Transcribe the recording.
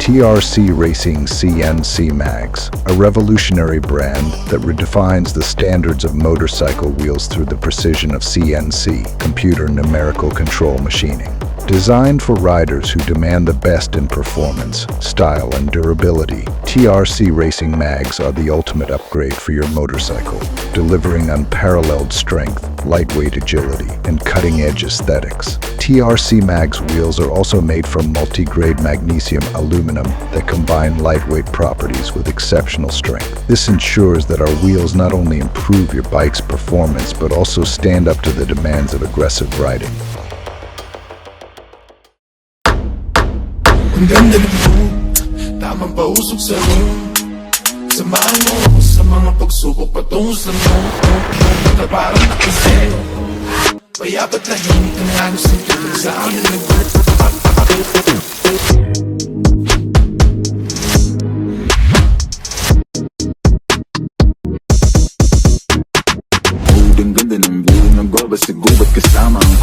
TRC Racing CNC Mags, a revolutionary brand that redefines the standards of motorcycle wheels through the precision of CNC, computer numerical control machining. Designed for riders who demand the best in performance, style, and durability, TRC Racing Mags are the ultimate upgrade for your motorcycle, delivering unparalleled strength, lightweight agility, and cutting-edge aesthetics. TRC Mags wheels are also made from multi-grade magnesium aluminum that combine lightweight properties with exceptional strength. This ensures that our wheels not only improve your bike's performance but also stand up to the demands of aggressive riding. Ang ganda ng mood, tamang pausok sa room. Samahan mo ako sa mga pagsubok patungo sa moon. Na parang nakasero, payapat tahimik ang halos ng tulog sa amin na group. Mood, ang ganda ng view, nag-go ba sa gubat kasama ang